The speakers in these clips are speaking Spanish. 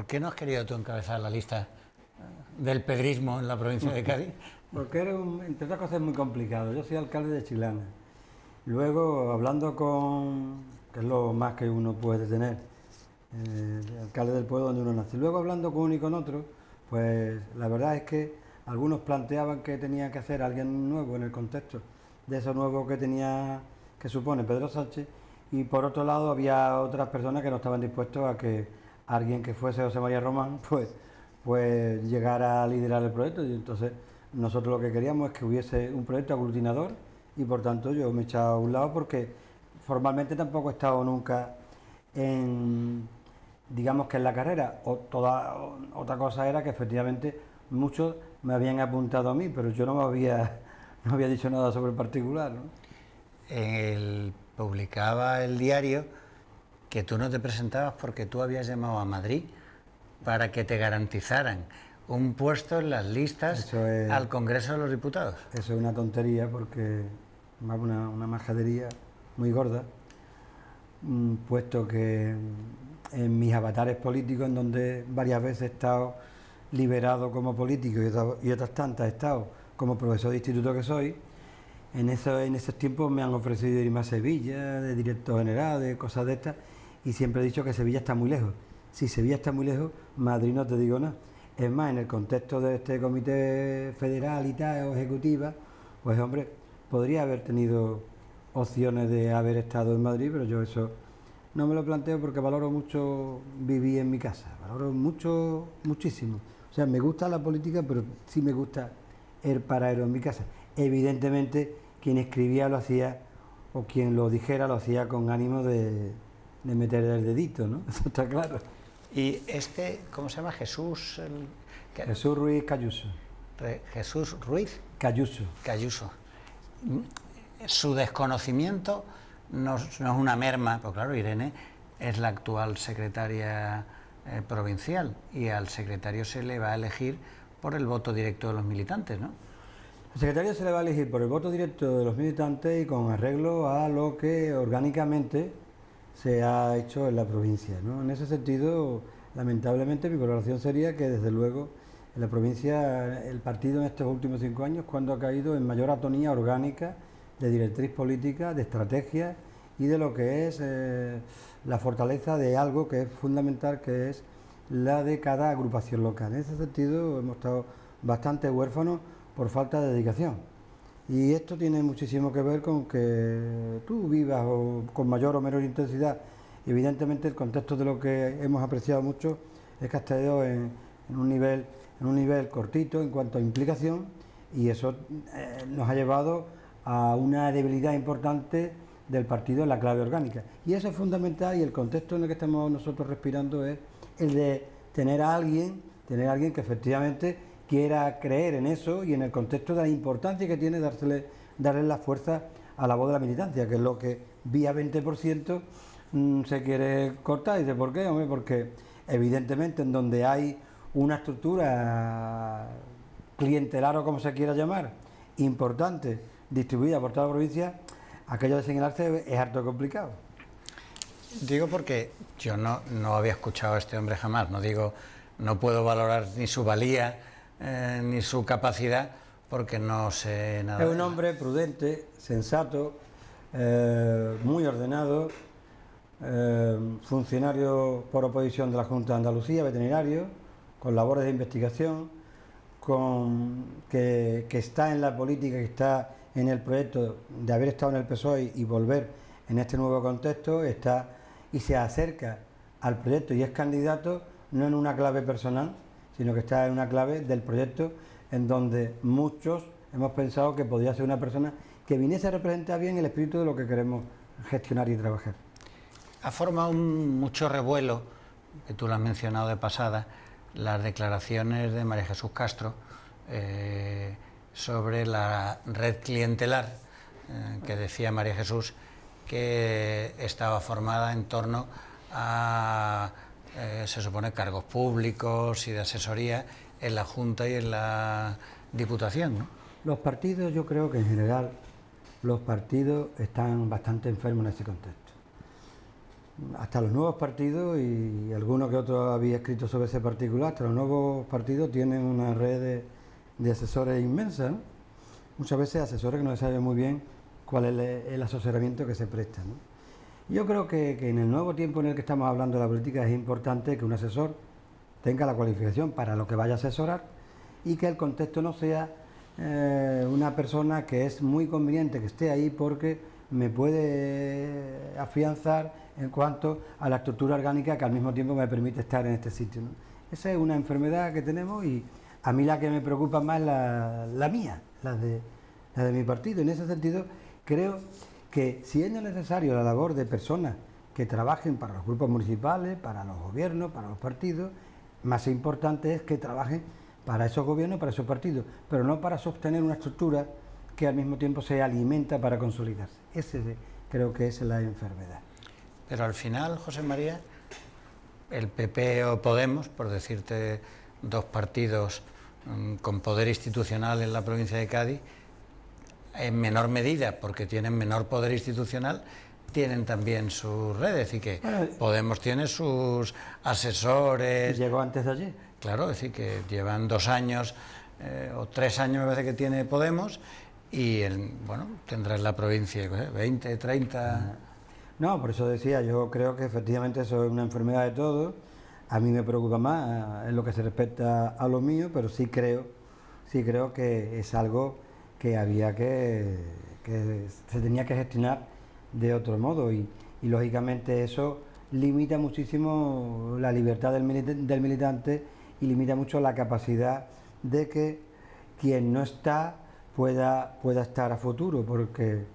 ¿Por qué no has querido tú encabezar la lista del pedrismo en la provincia de Cádiz? Porque entre otras cosas, es muy complicado. Yo soy alcalde de Chilana. Luego, hablando con, que es lo más que uno puede tener, el alcalde del pueblo donde uno nace. Luego, hablando con uno y con otro, pues la verdad es que algunos planteaban que tenía que hacer alguien nuevo en el contexto de eso nuevo que tenía, que supone Pedro Sánchez, y por otro lado había otras personas que no estaban dispuestos a que alguien que fuese José María Román pues llegara a liderar el proyecto. Y entonces nosotros lo que queríamos es que hubiese un proyecto aglutinador, y por tanto yo me he echado a un lado porque formalmente tampoco he estado nunca en, digamos que en la carrera. Otra cosa era que efectivamente muchos me habían apuntado a mí, pero yo no había dicho nada sobre el particular, ¿no? Publicaba el diario que tú no te presentabas porque tú habías llamado a Madrid para que te garantizaran un puesto en las listas al Congreso de los Diputados. Eso es una tontería, porque una majadería muy gorda, puesto que en mis avatares políticos, en donde varias veces he estado liberado como político y otras tantas he estado como profesor de instituto que soy, en esos tiempos me han ofrecido irme a Sevilla, de director general, de cosas de estas, y siempre he dicho que Sevilla está muy lejos. Si Sevilla está muy lejos, Madrid no te digo nada. Es más, en el contexto de este comité federal y tal, o ejecutiva, pues hombre, podría haber tenido opciones de haber estado en Madrid, pero yo eso no me lo planteo porque valoro mucho vivir en mi casa, valoro mucho, muchísimo. O sea, me gusta la política, pero sí me gusta el paradero en mi casa. Evidentemente, quien escribía lo hacía, o quien lo dijera lo hacía con ánimo de meter el dedito, ¿no? Eso está claro. Y ¿cómo se llama? Jesús Ruiz Cayuso. Jesús Ruiz Cayuso. Su desconocimiento no es una merma, pues claro, Irene es la actual secretaria provincial, y al secretario se le va a elegir por el voto directo de los militantes, ¿no? El secretario se le va a elegir por el voto directo de los militantes y con arreglo a lo que orgánicamente se ha hecho en la provincia, ¿no? En ese sentido, lamentablemente, mi valoración sería que, desde luego, en la provincia, el partido en estos últimos 5 años, cuando ha caído en mayor atonía orgánica de directriz política, de estrategia y de lo que es la fortaleza de algo que es fundamental, que es la de cada agrupación local. En ese sentido, hemos estado bastante huérfanos por falta de dedicación. Y esto tiene muchísimo que ver con que tú vivas con mayor o menor intensidad. Evidentemente, el contexto de lo que hemos apreciado mucho es que has estado en un nivel cortito en cuanto a implicación, y eso nos ha llevado a una debilidad importante del partido en la clave orgánica. Y eso es fundamental, y el contexto en el que estamos nosotros respirando es el de tener a alguien que efectivamente quiera creer en eso, y en el contexto de la importancia que tiene darle la fuerza a la voz de la militancia, que es lo que vía 20% se quiere cortar. Y dice, ¿por qué? Hombre, porque evidentemente en donde hay una estructura clientelar, o como se quiera llamar, importante, distribuida por toda la provincia, aquello de señalarse es harto complicado. Digo porque yo no había escuchado a este hombre jamás, no puedo valorar ni su valía ni su capacidad, porque no sé nada. Es un hombre prudente, sensato, muy ordenado, funcionario por oposición de la Junta de Andalucía, veterinario, con labores de investigación, que está en la política, que está en el proyecto de haber estado en el PSOE y volver en este nuevo contexto, está y se acerca al proyecto y es candidato no en una clave personal, sino que está en una clave del proyecto, en donde muchos hemos pensado que podría ser una persona que viniese a representar bien el espíritu de lo que queremos gestionar y trabajar. Ha formado mucho revuelo, que tú lo has mencionado de pasada, las declaraciones de María Jesús Castro sobre la red clientelar, que decía María Jesús que estaba formada en torno a se supone cargos públicos y de asesoría en la Junta y en la Diputación, ¿no? Los partidos, yo creo que en general los partidos están bastante enfermos en ese contexto. hasta los nuevos partidos, y alguno que otro había escrito sobre ese particular, hasta los nuevos partidos tienen una red de asesores inmensa, ¿no? Muchas veces asesores que no se sabe muy bien cuál es el asesoramiento que se presta, ¿no? Yo creo que en el nuevo tiempo en el que estamos hablando de la política es importante que un asesor tenga la cualificación para lo que vaya a asesorar y que el contexto no sea una persona que es muy conveniente que esté ahí porque me puede afianzar en cuanto a la estructura orgánica que al mismo tiempo me permite estar en este sitio, ¿no? Esa es una enfermedad que tenemos, y a mí la que me preocupa más es la mía, la de mi partido. En ese sentido, creo que si es necesario la labor de personas que trabajen para los grupos municipales, para los gobiernos, para los partidos, más importante es que trabajen para esos gobiernos, para esos partidos, pero no para sostener una estructura que al mismo tiempo se alimenta para consolidarse. Ese creo que es la enfermedad. Pero al final, José María, el PP o Podemos, por decirte dos partidos con poder institucional en la provincia de Cádiz, en menor medida, porque tienen menor poder institucional, tienen también sus redes, y que Podemos tiene sus asesores. Llegó antes de allí. Claro, es decir, que llevan 2 años o 3 años, me parece que tiene Podemos, y bueno, tendrá en la provincia 20, 30... No, por eso decía, yo creo que efectivamente eso es una enfermedad de todos. A mí me preocupa más en lo que se respecta a lo mío, pero sí creo que es algo que había que se tenía que gestionar de otro modo, y lógicamente eso limita muchísimo la libertad del militante y limita mucho la capacidad de que quien no está pueda estar a futuro, porque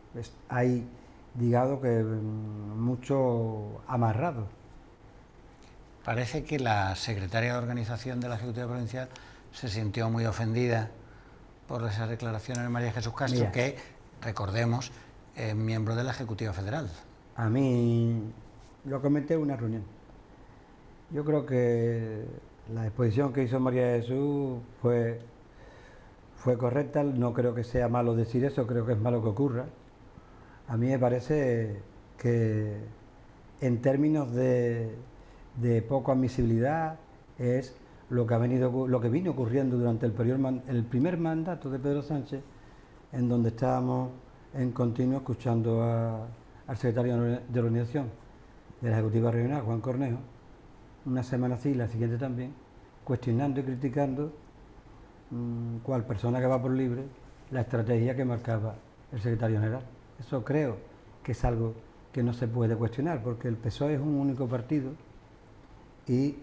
hay, digamos, que mucho amarrado. Parece que la secretaria de organización de la Ejecutiva Provincial se sintió muy ofendida por esas declaraciones de María Jesús Castro. Mira, que, recordemos, es miembro de la Ejecutiva Federal. A mí lo comenté en una reunión. Yo creo que la exposición que hizo María Jesús fue correcta. No creo que sea malo decir eso, creo que es malo que ocurra. A mí me parece que en términos de poca admisibilidad es lo que vino ocurriendo durante el primer mandato de Pedro Sánchez, en donde estábamos en continuo escuchando al secretario de la organización de la Ejecutiva Regional, Juan Cornejo, una semana sí, la siguiente también, cuestionando y criticando, cual persona que va por libre, la estrategia que marcaba el secretario general. Eso creo que es algo que no se puede cuestionar, porque el PSOE es un único partido y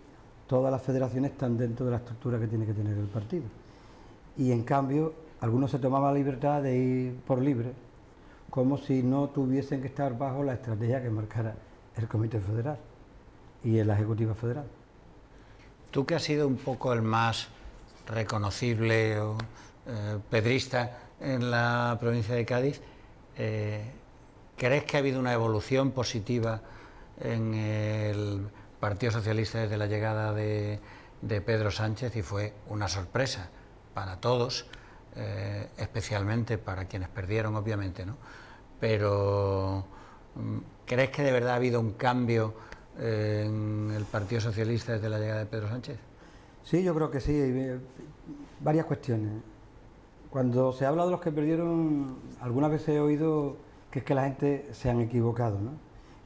todas las federaciones están dentro de la estructura que tiene que tener el partido. Y en cambio, algunos se tomaban la libertad de ir por libre, como si no tuviesen que estar bajo la estrategia que marcara el Comité Federal y la Ejecutiva Federal. Tú, que has sido un poco el más reconocible pedrista en la provincia de Cádiz, ¿crees que ha habido una evolución positiva en el Partido Socialista desde la llegada de Pedro Sánchez? Y fue una sorpresa para todos, especialmente para quienes perdieron, obviamente, ¿no? Pero ¿crees que de verdad ha habido un cambio en el Partido Socialista desde la llegada de Pedro Sánchez? Sí, yo creo que sí. Varias cuestiones. Cuando se habla de los que perdieron, algunas veces he oído que es que la gente se han equivocado, ¿no?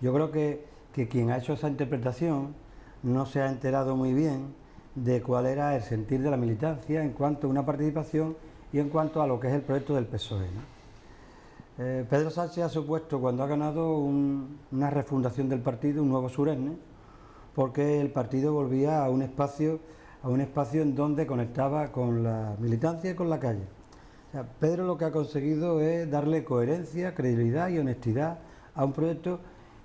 Yo creo que quien ha hecho esa interpretación no se ha enterado muy bien de cuál era el sentir de la militancia en cuanto a una participación y en cuanto a lo que es el proyecto del PSOE, ¿no? Pedro Sánchez ha supuesto, cuando ha ganado, una refundación del partido, un nuevo Surenne, porque el partido volvía a un espacio en donde conectaba con la militancia y con la calle. O sea, Pedro lo que ha conseguido es darle coherencia, credibilidad y honestidad a un proyecto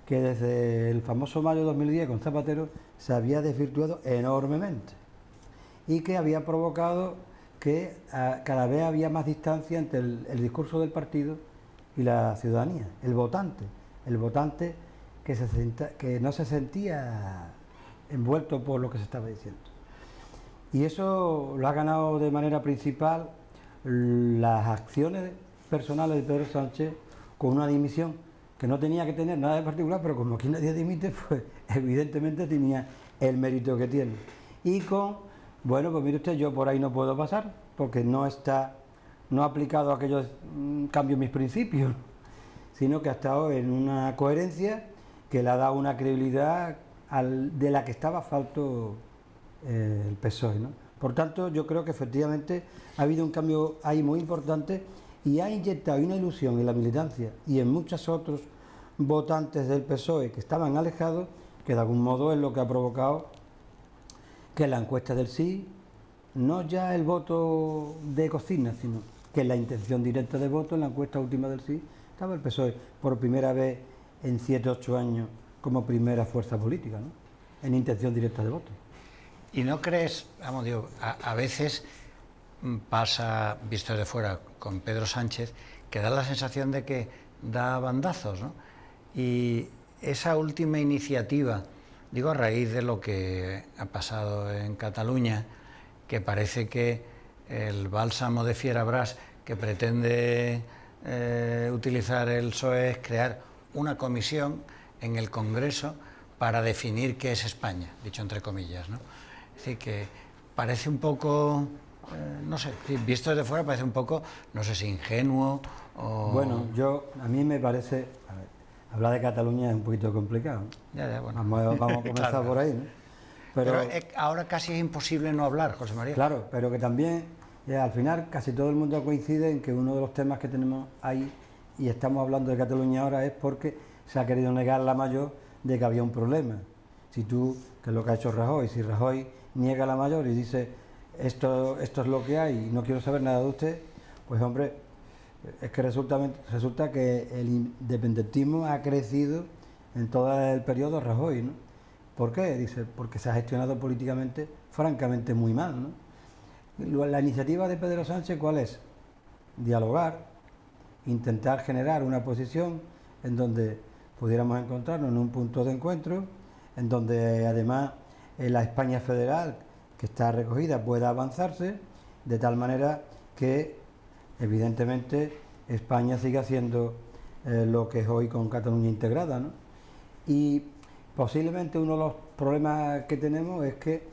que desde el famoso mayo de 2010 con Zapatero se había desvirtuado enormemente y que había provocado que cada vez había más distancia entre el discurso del partido y la ciudadanía, el votante que no se sentía envuelto por lo que se estaba diciendo. Y eso lo ha ganado de manera principal las acciones personales de Pedro Sánchez, con una dimisión que no tenía que tener nada de particular, pero como aquí nadie dimite, pues evidentemente tenía el mérito que tiene. Y bueno, pues mire usted, yo por ahí no puedo pasar, porque no ha aplicado aquellos cambios mis principios, sino que ha estado en una coherencia que le ha dado una credibilidad de la que estaba falto el PSOE, ¿no? Por tanto, yo creo que efectivamente ha habido un cambio ahí muy importante y ha inyectado una ilusión en la militancia y en muchos otros votantes del PSOE que estaban alejados, que de algún modo es lo que ha provocado que la encuesta del sí, no ya el voto de cocina, sino que la intención directa de voto en la encuesta última del sí estaba el PSOE por primera vez en 7 o 8 años como primera fuerza política, ¿no?, en intención directa de voto. ¿Y no crees, vamos, digo, a veces pasa, visto de fuera, con Pedro Sánchez, que da la sensación de que da bandazos, ¿no? Y esa última iniciativa, digo, a raíz de lo que ha pasado en Cataluña, que parece que el bálsamo de Fierabras que pretende utilizar el PSOE es crear una comisión en el Congreso para definir qué es España, dicho entre comillas, ¿no? Es decir, que parece un poco, no sé, visto desde fuera parece un poco, no sé si ingenuo o... Bueno, a mí me parece, a ver, hablar de Cataluña es un poquito complicado. Ya, bueno. Vamos a comenzar claro, por ahí, ¿no? Pero ahora casi es imposible no hablar, José María. Claro, pero que también, al final, casi todo el mundo coincide en que uno de los temas que tenemos ahí, y estamos hablando de Cataluña ahora, es porque se ha querido negar la mayor de que había un problema. Si tú, que es lo que ha hecho Rajoy, si Rajoy niega la mayor y dice esto es lo que hay y no quiero saber nada de usted, pues hombre, es que resulta que el independentismo ha crecido en todo el periodo Rajoy, ¿no? ¿Por qué? Dice, porque se ha gestionado políticamente francamente muy mal, ¿no? La iniciativa de Pedro Sánchez, ¿cuál es? Dialogar, intentar generar una posición en donde pudiéramos encontrarnos en un punto de encuentro, en donde además la España federal que está recogida pueda avanzarse, de tal manera que evidentemente España siga siendo lo que es hoy con Cataluña integrada, ¿no? Y posiblemente uno de los problemas que tenemos es que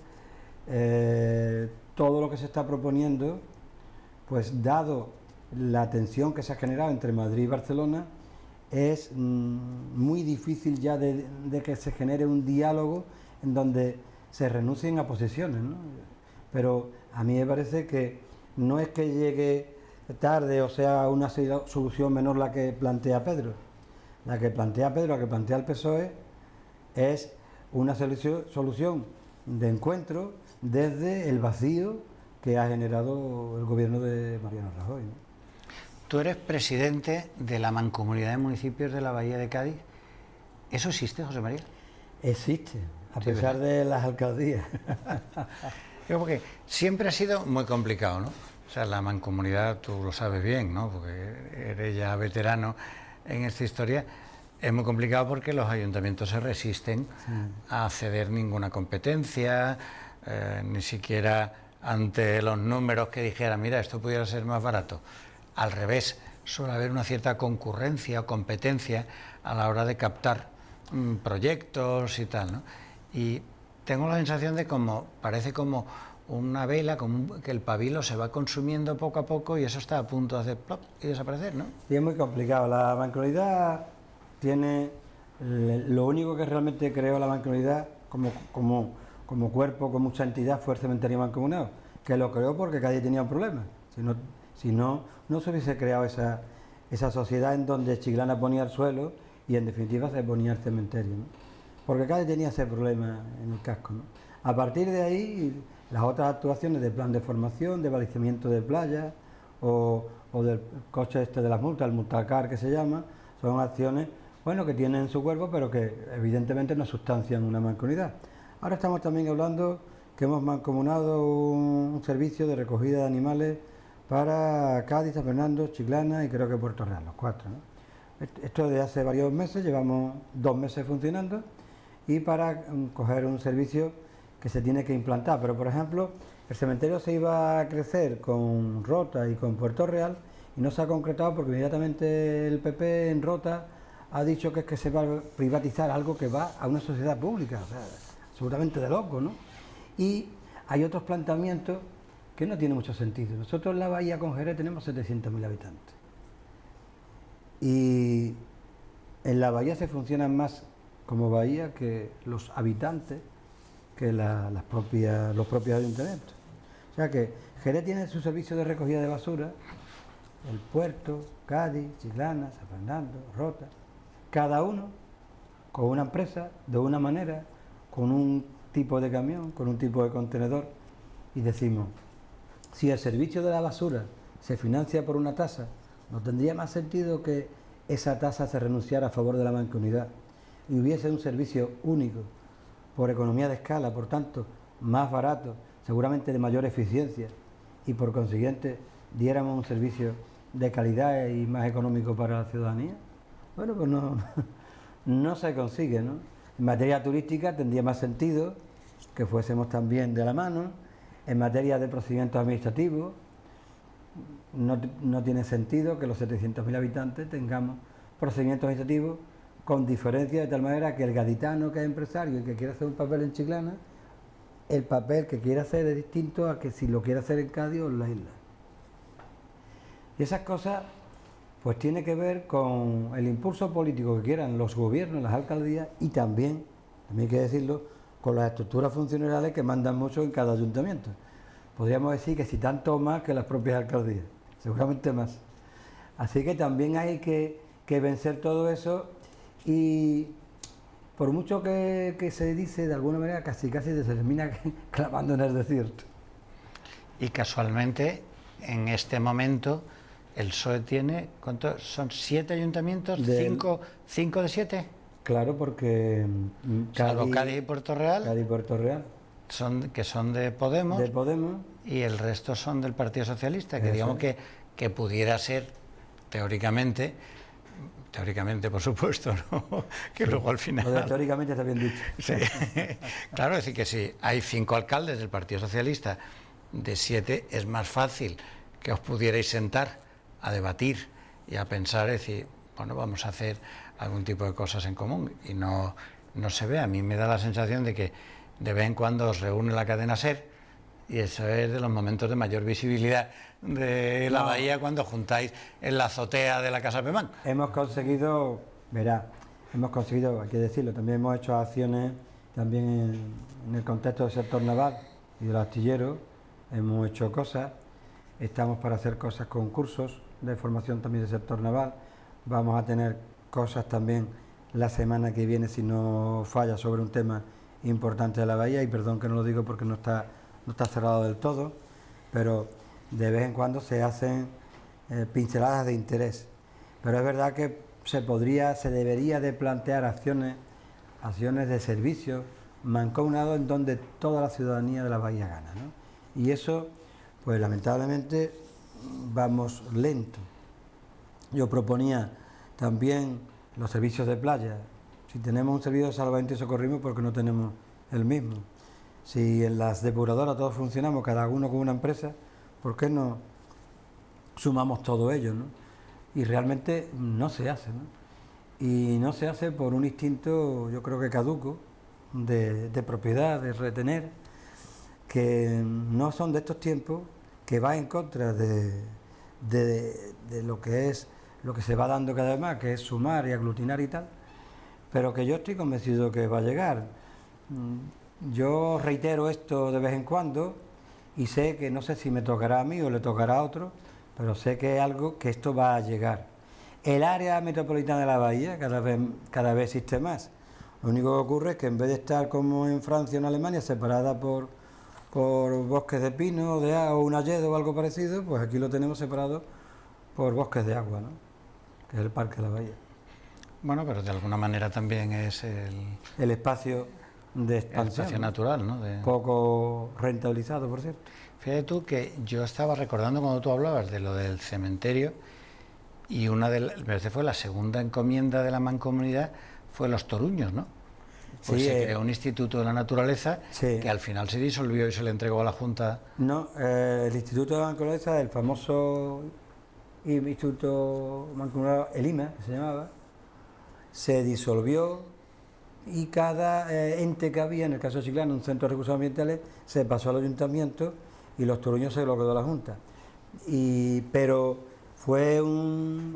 todo lo que se está proponiendo, pues dado la tensión que se ha generado entre Madrid y Barcelona, es muy difícil ya de que se genere un diálogo en donde se renuncien a posiciones, ¿no? Pero a mí me parece que no es que llegue tarde o sea una solución menor la que plantea Pedro. La que plantea Pedro, la que plantea el PSOE, es una solución de encuentro desde el vacío que ha generado el gobierno de Mariano Rajoy, ¿no? Tú eres presidente de la Mancomunidad de Municipios de la Bahía de Cádiz. ¿Eso existe, José María? Existe, a pesar de las alcaldías. Digo, porque siempre ha sido muy complicado, ¿no? O sea, la mancomunidad, tú lo sabes bien, ¿no? Porque eres ya veterano en esta historia. Es muy complicado porque los ayuntamientos se resisten a ceder ninguna competencia, ni siquiera ante los números que dijeran, mira, esto pudiera ser más barato. Al revés, suele haber una cierta concurrencia o competencia a la hora de captar proyectos y tal, ¿no? Y tengo la sensación de parece como una vela, que el pabilo se va consumiendo poco a poco y eso está a punto de hacer plop y desaparecer, ¿no? Sí, es muy complicado. La mancomunidad tiene, lo único que realmente creó la mancomunidad como cuerpo, con mucha entidad, fue el cementerio mancomunado, que lo creó porque Cádiz tenía un problema. Si no se hubiese creado esa sociedad en donde Chiclana ponía el suelo y en definitiva se ponía el cementerio, ¿no? Porque Cádiz tenía ese problema en el casco, ¿no? A partir de ahí, las otras actuaciones de plan de formación, de balizamiento de playas o del coche de las multas, el multacar que se llama, son acciones, bueno, que tienen su cuerpo, pero que evidentemente no sustancian una mancomunidad. Ahora estamos también hablando que hemos mancomunado un servicio de recogida de animales para Cádiz, San Fernando, Chiclana y creo que Puerto Real, los 4, ¿no? Esto desde hace varios meses, llevamos 2 meses funcionando y para coger un servicio que se tiene que implantar. Pero, por ejemplo, el cementerio se iba a crecer con Rota y con Puerto Real y no se ha concretado porque inmediatamente el PP en Rota ha dicho que es que se va a privatizar algo que va a una sociedad pública, o sea, absolutamente de loco, ¿no? Y hay otros planteamientos que no tienen mucho sentido. Nosotros en la bahía con Jerez tenemos 700.000 habitantes. Y en la bahía se funcionan más como bahía que los habitantes, que los propios ayuntamientos. O sea que Jerez tiene su servicio de recogida de basura, el Puerto, Cádiz, Chiclana, San Fernando, Rota, cada uno con una empresa, de una manera, con un tipo de camión, con un tipo de contenedor, y decimos, si el servicio de la basura se financia por una tasa, ¿no tendría más sentido que esa tasa se renunciara a favor de la mancomunidad y hubiese un servicio único, por economía de escala, por tanto, más barato, seguramente de mayor eficiencia, y por consiguiente diéramos un servicio de calidad y más económico para la ciudadanía? Bueno, pues no, no se consigue, ¿no? En materia turística tendría más sentido que fuésemos también de la mano. En materia de procedimientos administrativos, no tiene sentido que los 700.000 habitantes tengamos procedimientos administrativos con diferencia, de tal manera que el gaditano que es empresario y que quiere hacer un papel en Chiclana, el papel que quiere hacer es distinto a que si lo quiere hacer en Cádiz o en la isla. Y esas cosas pues tiene que ver con el impulso político que quieran los gobiernos, las alcaldías, y también hay que decirlo, con las estructuras funcionariales que mandan mucho en cada ayuntamiento. Podríamos decir que si tanto más que las propias alcaldías, seguramente más. Así que también hay que vencer todo eso, y por mucho que se dice, de alguna manera casi se termina clavando en el desierto. Y casualmente, en este momento, el PSOE tiene, ¿cuántos? ¿Son 7 ayuntamientos? ¿5 de 7? Claro, porque Salvo Cádiz y Puerto Real. Cádiz y Puerto Real. Que son de Podemos. De Podemos. Y el resto son del Partido Socialista, que digamos que pudiera ser, teóricamente, por supuesto, ¿no? Que sí, luego al final... Lo de teóricamente está bien dicho. Sí. Claro, es decir, que si hay 5 alcaldes del Partido Socialista, de 7 es más fácil que os pudierais sentar a debatir y a pensar, es decir, bueno, vamos a hacer algún tipo de cosas en común, y no se ve. A mí me da la sensación de que de vez en cuando os reúne la cadena SER, y eso es de los momentos de mayor visibilidad de la bahía, cuando juntáis en la azotea de la Casa Pemán. Hemos conseguido, hay que decirlo, también hemos hecho acciones también en el contexto del sector naval y del astillero, hemos hecho cosas, estamos para hacer cosas, concursos de formación también del sector naval, vamos a tener cosas también la semana que viene, si no falla, sobre un tema importante de la bahía, y perdón que no lo digo porque no está cerrado del todo, pero de vez en cuando se hacen pinceladas de interés. Pero es verdad que se debería de plantear acciones de servicio mancomunado en donde toda la ciudadanía de la bahía gana, ¿no? Y eso, pues lamentablemente, vamos lento. Yo proponía también los servicios de playa. Si tenemos un servicio de salvamento y socorrismo, ¿por qué no tenemos el mismo? Si en las depuradoras todos funcionamos, cada uno con una empresa, ¿por qué no sumamos todo ello, ¿no? Y realmente no se hace, ¿no? Y no se hace por un instinto, yo creo que caduco, de propiedad, de retener, que no son de estos tiempos, que va en contra de lo que es, lo que se va dando cada vez más, que es sumar y aglutinar y tal, pero que yo estoy convencido que va a llegar. Yo reitero esto de vez en cuando, y sé que no sé si me tocará a mí o le tocará a otro, pero sé que es algo que esto va a llegar. El área metropolitana de la bahía cada vez existe más. Lo único que ocurre es que en vez de estar como en Francia o en Alemania, separada por bosques de pino o un hayedo o algo parecido, pues aquí lo tenemos separado por bosques de agua, ¿no? Que es el Parque de la Bahía. Bueno, pero de alguna manera también es el espacio de expansión. El espacio natural, ¿no? Poco rentabilizado, por cierto. Fíjate tú que yo estaba recordando cuando tú hablabas de lo del cementerio, y me parece fue la segunda encomienda de la mancomunidad fue los toruños, ¿no? Pues sí, se creó un instituto de la naturaleza, sí, que al final se disolvió y se le entregó a la Junta. No, el instituto de la naturaleza, el famoso instituto mancomunado, el IMA, que se llamaba, se disolvió y cada ente que había, en el caso de Chiclana, un centro de recursos ambientales, se pasó al ayuntamiento y los Toruños se lo quedó la Junta. Pero fue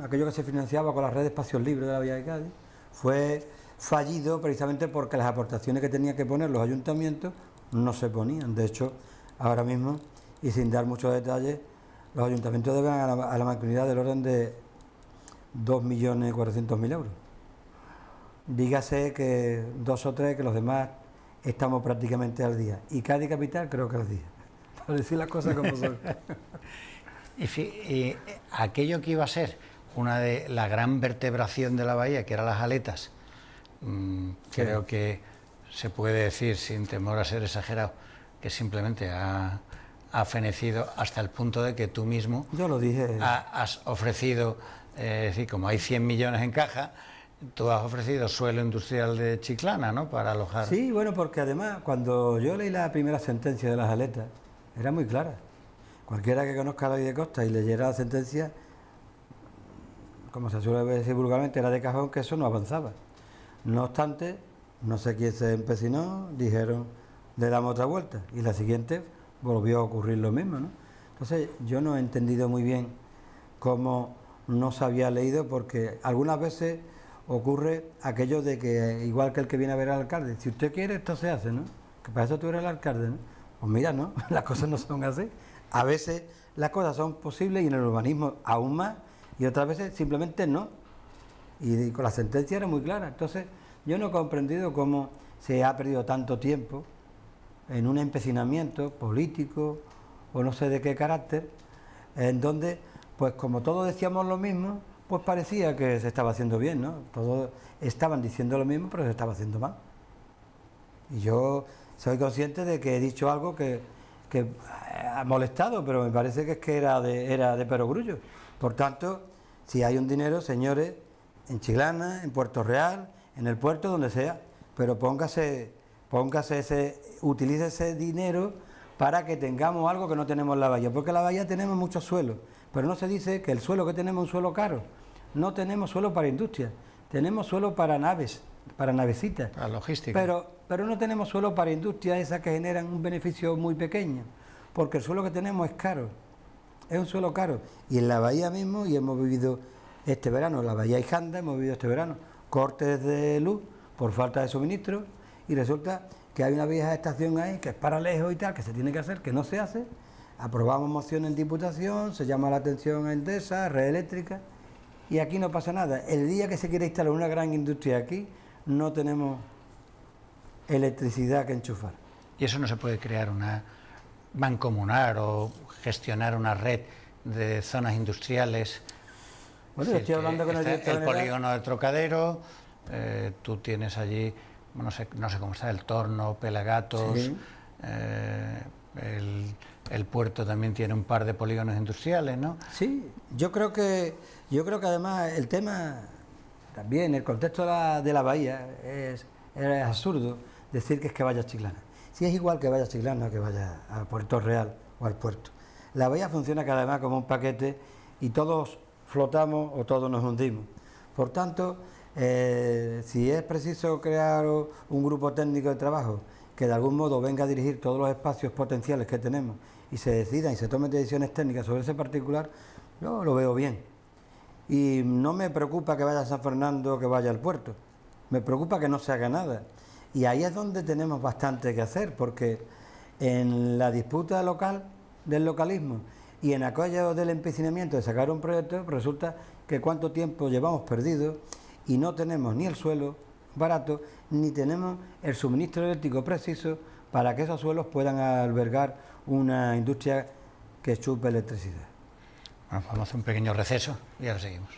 aquello que se financiaba con la red de espacios libres de la Bahía de Cádiz, fue fallido precisamente porque las aportaciones que tenían que poner los ayuntamientos no se ponían. De hecho, ahora mismo, y sin dar muchos detalles, los ayuntamientos deben a la mancomunidad del orden de 2.400.000 euros. Dígase que 2 o 3, que los demás estamos prácticamente al día. Y Cádiz Capital creo que al día. Para decir las cosas como son. Y aquello que iba a ser una de la gran vertebración de la bahía, que eran las aletas, creo que se puede decir, sin temor a ser exagerado, que simplemente ha fenecido hasta el punto de que tú mismo yo lo dije. Has ofrecido, es decir, como hay 100 millones en caja, tú has ofrecido suelo industrial de Chiclana, ¿no?, para alojar. Sí, bueno, porque además, cuando yo leí la primera sentencia de las aletas, era muy clara. Cualquiera que conozca la ley de costa y leyera la sentencia, como se suele decir vulgarmente, era de cajón que eso no avanzaba. No obstante, no sé quién se empecinó, dijeron, le damos otra vuelta, y la siguiente volvió a ocurrir lo mismo, ¿no? Entonces, yo no he entendido muy bien cómo no se había leído, porque algunas veces ocurre aquello de que, igual que el que viene a ver al alcalde, si usted quiere, esto se hace, ¿no? Que para eso tú eres el alcalde, ¿no? Pues mira, ¿no? Las cosas no son así. A veces las cosas son posibles y en el urbanismo aún más, y otras veces simplemente no. Y con la sentencia era muy clara. Entonces, yo no he comprendido cómo se ha perdido tanto tiempo en un empecinamiento político o no sé de qué carácter, en donde, pues como todos decíamos lo mismo, pues parecía que se estaba haciendo bien, ¿no? Todos estaban diciendo lo mismo, pero se estaba haciendo mal. Y yo soy consciente de que he dicho algo que ha molestado, pero me parece que es que era de perogrullo. Por tanto, si hay un dinero, señores, en Chiclana, en Puerto Real, en el puerto, donde sea, pero utilice ese dinero para que tengamos algo que no tenemos en la bahía, porque en la bahía tenemos mucho suelo, pero no se dice que el suelo que tenemos es un suelo caro. No tenemos suelo para industria, tenemos suelo para naves, para navecitas. Para logística. Pero no tenemos suelo para industria, esas que generan un beneficio muy pequeño, porque el suelo que tenemos es caro, es un suelo caro. Y en la bahía mismo, y hemos vivido este verano, en la bahía Hijanda, hemos vivido este verano cortes de luz por falta de suministro, y resulta que hay una vieja estación ahí que es para lejos y tal, que se tiene que hacer, que no se hace. Aprobamos moción en Diputación, se llama la atención a Endesa, Red Eléctrica, y aquí no pasa nada. El día que se quiere instalar una gran industria aquí, no tenemos electricidad que enchufar. ¿Y eso no se puede crear una mancomunar o gestionar una red de zonas industriales? Bueno, yo estoy hablando con el director general. Polígono de Trocadero, tú tienes allí, no sé cómo está, el Torno, Pelagatos, sí. El puerto también tiene un par de polígonos industriales, ¿no? Sí, yo creo que además el tema, también el contexto de la bahía, es absurdo decir que es que vaya a Chiclana. Si es igual que vaya a Chiclana que vaya a Puerto Real o al puerto. La bahía funciona cada vez más como un paquete y todos flotamos o todos nos hundimos. Por tanto, si es preciso crear un grupo técnico de trabajo que de algún modo venga a dirigir todos los espacios potenciales que tenemos y se decidan y se tomen decisiones técnicas sobre ese particular, yo lo veo bien. Y no me preocupa que vaya a San Fernando o que vaya al puerto, me preocupa que no se haga nada. Y ahí es donde tenemos bastante que hacer, porque en la disputa local, del localismo, y en aquello del empecinamiento de sacar un proyecto, resulta que cuánto tiempo llevamos perdido y no tenemos ni el suelo barato, ni tenemos el suministro eléctrico preciso para que esos suelos puedan albergar una industria que chupe electricidad. Bueno, vamos a hacer un pequeño receso y ahora seguimos.